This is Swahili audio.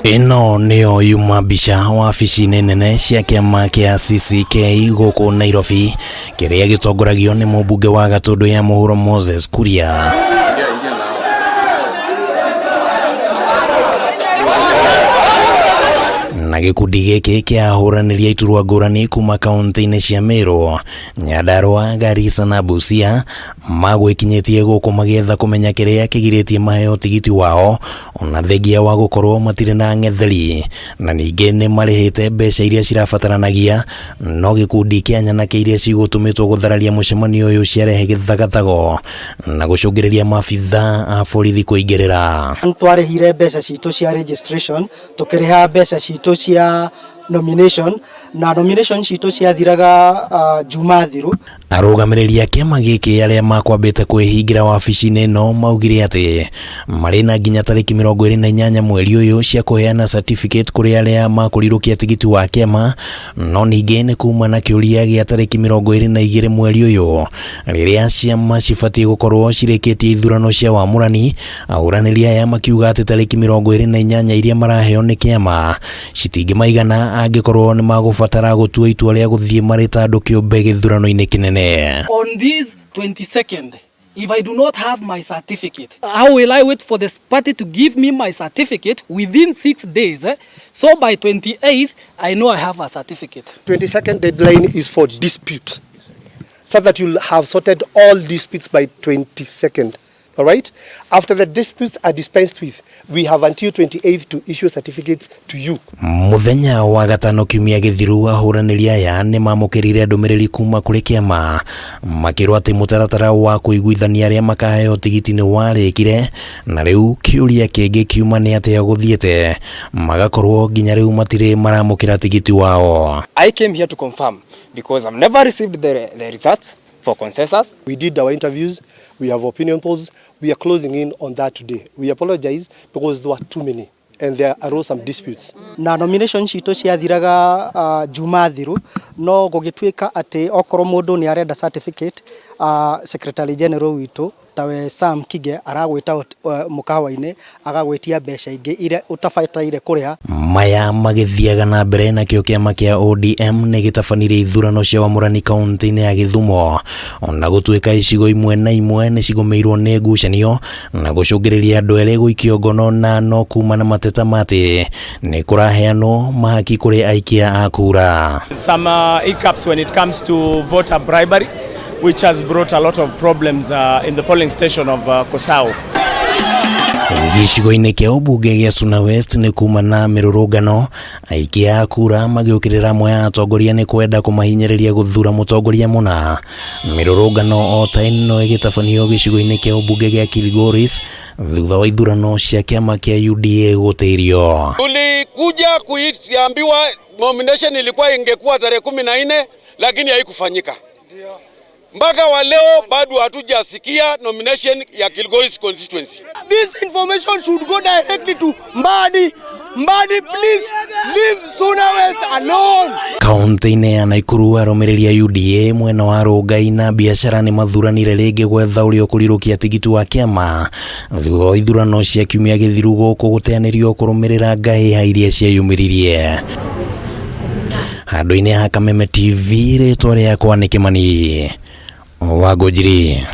Ino nio yuma mbica wabici-ini nene cia kiama kia CCK guku Nairobi kiria gitongoragio ni mũmbunge wa Gatundu ya Mũhuro Moses Kuria. Na gikundi giki kia ahuraniri iturwa ngurani kuma kaunti-ini cia Meru, Nyandarua, Garissa na Busia magwikinyitie guku magietha kumenya kiria kigiritie maheo tigiti wao ona thengia wa gukorwo matire na ng'etheri na ningi ni marihite mbeca iria cirabataranagia, no gikundi kia nyana iria cigutumitwo guthararia mucemanio uyu ciarehe githagathago na gucungiriria mabitha a borithi kuingirira. Twarehire mbeca citu cia registration, tukiriha mbeca citu cia nomination na nomination citu ciathiraga juma thiru. Arũgamĩrĩri a kiama giki aria makwambite kwihingira wabici-ini no maugire ati mari na nginya tariki 28 mweri uyu cia kuheana certificate kuri aria makurirukia tigiti wa kiama, no ningi ni kuma na kiuria gia tariki 22 mweri uyu riria ciama cibatie gukorwo cirikitie ithurano cia wamurani. Ahuraniri aya makiuga ati tariki 28 iria maraheo ni kiama citingimaigana angikorwo ni magubatara gutua itua ria guthie mari tandu kiumbe githurano-ini kinene. On this 22nd, if I do not have my certificate, how will I wait for this party to give me my certificate within 6 days? So by 28th, I know I have a certificate. 22nd deadline is for dispute, so that you'll have sorted all disputes by 22nd. All right? After the disputes are dispensed with, we have until 28th to issue certificates to you. Muthenya wa gatano kiumia githiru ahuraniri aya ni mamukirire ndumiriri kuma kuri kiama makirwa ati mutaratara wa kuiguithania aria makaheo tigiti ni warikire na riu kiuria kingi kiuma ni ati guthiete magakorwo nginya riu matire maramukira tigiti wao. I came here to confirm because I've never received the results for consensus. We did our interviews, we have opinion polls, we are closing in on that today. We apologize because there were too many and there arose some disputes. Na nomination citu ciathiraga juma thiru, no gugituika ati okoro mundu ni arenda certificate, secretary general witu tawe Sam Kige aragwita mukawa-ini agagwitia mbeca ingi ire utabataire kuriha. Maya magithiaga na mbere na kio kiama kia ODM ni gitabanire ithurano cia wamurani kaunti-ini ya Githumo ona gutuika icigo imwe na imwe ni cigomeirwo ni ngucanio na gucungiriria andu eri guikio ngono na no kuma na mateta mati ni kuraheanwo mahaki kuri aikia a kura. Some hiccups when it comes to voter bribery, which has brought a lot of problems in the polling station of Kosao. Gicigo-ini kia ubunge gia Suna West ni kuma na mirurungano aikia a kura magiukirira amwe a atongoria ni kwenda kumahinyiriria guthura mutongoria muna. Mirurungano o ta ino igitabanio gicigo-ini kia ubunge gia Kilgoris thutha wa ithurano cia kiama kia UDA gutirio. Tulikuja kuambiwa nomination ilikuwa ingekuwa tarehe 14 lakini haikufanyika. Mpaka wa leo bado hatujasikia nomination ya Kilgoris constituency. This information should go directly to Mbadi. Mbadi, please leave Suna West alone. Kaunti-ini ya Nakuru arũmĩrĩri a UDA mwena wa Rongai na biacara ni mathuranire ringi gwetha uria kurirukia tigiti wa kiama thutha wa ithurano cia kiumia githiru guku guteanĩrio kũrũmĩrĩra ngahĩha iria ciayumĩririe. Handũ-inĩ ha Kameme TV ritwa riakwa ni Kimani Wangũnjiri.